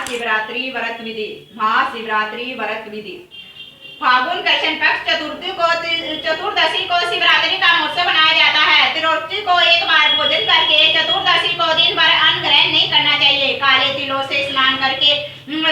महाशिवरात्रि व्रत विधि। महाशिवरात्रि व्रत विधि। फागुन कृष्ण पक्ष चतुर्दशी को शिवरात्रि का महोत्सव मनाया जाता है। त्रयोदशी को एक बार भोजन करके चतुर्दशी को दिन भर अन्न ग्रहण नहीं करना चाहिए। काले तिलों से स्नान करके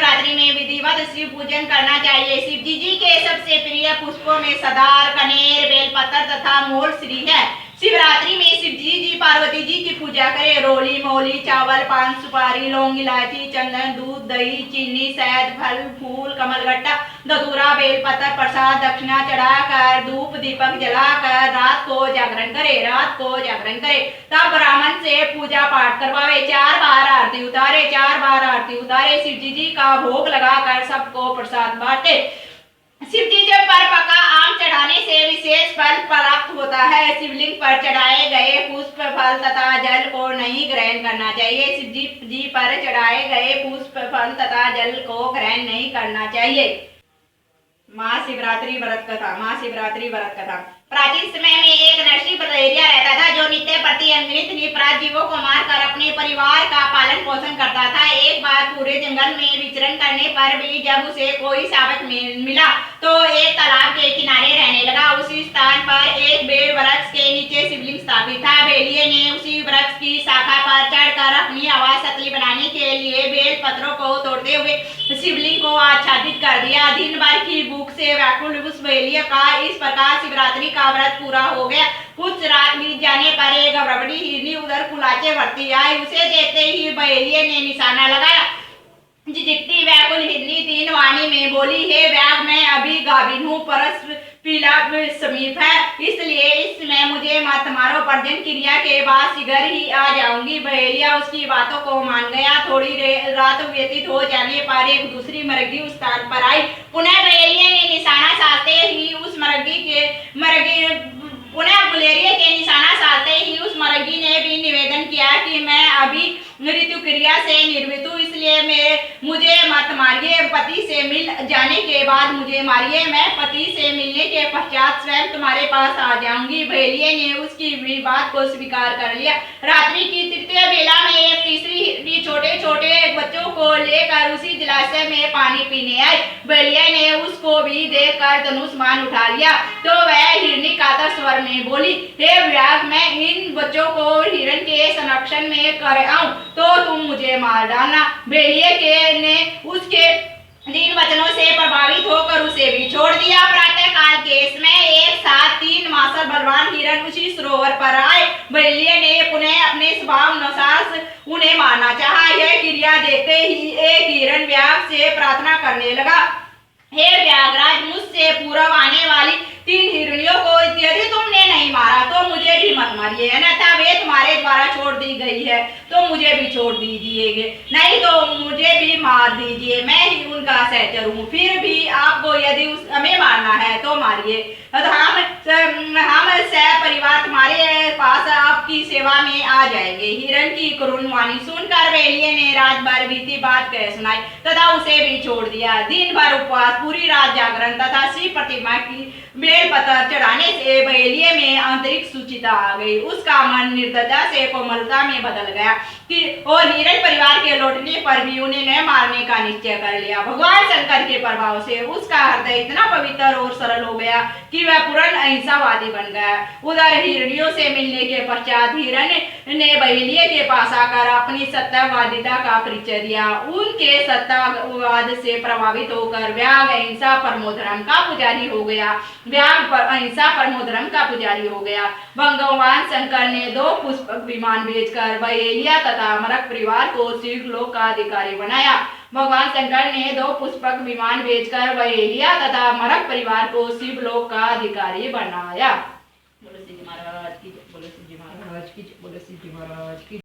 रात्रि में विधिवत शिव पूजन करना चाहिए। शिव जी के सबसे प्रिय पुष्पों में सदार, कनेर, बेलपत्र तथा मोलश्री है। शिवरात्रि में शिव जी पार्वती जी की पूजा करें। रोली, मोली, चावल, पान, सुपारी, लौंग, इलायची, चंदन, दूध, दही, चीनी, शहद, फल, फूल, कमलगट्टा, धतूरा, बेलपत्र, प्रसाद, दक्षिणा चढ़ाकर धूप दीपक जलाकर रात को जागरण करे। रात को जागरण करे। तब ब्राह्मण से पूजा पाठ करवावे। 4 बार आरती उतारे। 4 बार आरती उतारे। शिव जी का भोग लगाकर सबको प्रसाद बांटे। शिव जी पर पका आम चढ़ाने से विशेष फल प्राप्त होता है। शिवलिंग पर चढ़ाए गए पुष्प, फल तथा जल को नहीं ग्रहण करना चाहिए। शिव जी पर चढ़ाए गए पुष्प, फल तथा जल को ग्रहण नहीं करना चाहिए। महाशिवरात्रि व्रत कथा। महाशिवरात्रि व्रत कथा। प्राचीन समय में एक नरसिंह बलहेरिया रहता था जो नित्य प्रति अनगिनत निरपराध जीवों को मारकर अपने परिवार का पालन पोषण करता था। एक बार पूरे जंगल में विचरण करने पर भी जब उसे कोई शावक मिला तो एक तालाब के किनारे रहने लगा। उसी स्थान पर एक बेल वृक्ष के नीचे शिवलिंग स्थापित था। बेलिये ने उसी वृक्ष की शाखा पर चढ़कर अपनी आवाज सतली बनाने के लिए बेल पत्रों को तोड़ते हुए शिवलिंग को आच्छादित कर दिया। दिन भर की भूख से व्याकुल उस बेलिये का इस प्रकार शिवरात्रि का व्रत पूरा हो गया। कुछ रात बीत जाने पर एक गबरबड़ी हिरनी उधर कुलाचे भरती आई। उसे देखते ही बेलिये ने निशाना लगाया। झिझकती व्याकुल हिरनी तीन वाणी में बोली, हे व्याघ्र, मैं अभी गाभिन हूँ, परस पीला समीप है, इसलिए इसमें मुझे मत मारो। पर्जन क्रिया के बाद शीघ्र ही आ जाऊंगी। बहेलिया उसकी बातों को मान गया। थोड़ी रात व्यतीत हो जाने पर एक दूसरी मरगी उस स्थान पर आई। पुनः बहेलिया ने निशाना साधते ही उस मरगी ने भी निवेदन किया कि मैं अभी ऋतु क्रिया से निर्मित हूँ, इसलिए मुझे मत मारिए। पति से मिल जाने के बाद मुझे मारिए। मैं पति से मिलने के पश्चात स्वयं तुम्हारे पास आ जाऊंगी। बहेलिये ने उसकी भी बात को स्वीकार कर लिया। रात्रि की तृतीय बेला में एक तीसरी छोटे छोटे बच्चों को लेकर उसी जलाशय में पानी पीने आई। बहेलिया ने उसको भी देखकर धनुष मान उठा लिया तो वह हिरनी कातर स्वर में बोली, हे व्याघ्र, मैं इन बच्चों को हिरण के संरक्षण में कर आऊं तो तुम मुझे मार डालना। बहेलिये ने उसके इन वचनों से प्रभावित होकर उसे भी छोड़ दिया। प्रातः काल के समय एक साथ 3 मासल बलवान हिरण उसी सरोवर पर आए। बहेलिये ने पुनः अपने स्वभाव अनुसार उन्हें मारना चाहा। यह क्रिया देखते ही एक हिरण व्याघ्र से प्रार्थना करने लगा, हे व्याघ्रराज, मुझसे पूर्व आने वाली 3 हिरणियों को यदि तुमने नहीं मारा तो मुझे भी मत मारिए, अन्यथा वे तुम्हारे द्वारा छोड़ दी गई है तो मुझे भी छोड़ दीजिए, नहीं तो मुझे भी मार दीजिए, मैं ही उनका सहचर हूँ। फिर भी आपको यदि हमें मारना है तो मारिए, हम परिवार तुम्हारे पास आपकी सेवा में आ जाएंगे। हिरण की करुण वाणी सुनकर बहेलिये ने रात भर बीती बात कह सुनाई तथा उसे भी छोड़ दिया। दिन भर उपवास, पूरी रात जागरण तथा शिव प्रतिमा की बेलपत्र चढ़ाने से बहेलिये में आंतरिक सुचिता आ गई। उसका मन निर्दयता से कोमलता में बदल गया और हिरण परिवार के लौटने पर भी उन्हें न मारने का निश्चय कर लिया। भगवान शंकर के प्रभाव से उसका हृदय इतना पवित्र और सरल हो गया कि वह पूर्ण अहिंसावादी बन गया। उधर हिरणियों से मिलने के पश्चात हिरण ने बहेलिये के पास आकर अपनी सत्यवादिता का परिचय दिया। उनके सत्यवाद से प्रभावित होकर व्याघ्र अहिंसा परमो धर्म का पुजारी हो गया। अहिंसा परमो धर्म का पुजारी हो गया। भगवान शंकर ने 2 पुष्पक विमान भेजकर बहेलिया तथा मरक परिवार को शिवलोक का अधिकारी बनाया। भगवान शंकर ने 2 पुष्पक विमान भेजकर बहेलिया तथा मरक परिवार को शिवलोक का अधिकारी बनाया। बोलो शिव जी महाराज की, बोलो शिव जी महाराज की, बोलो शिव जी महाराज की।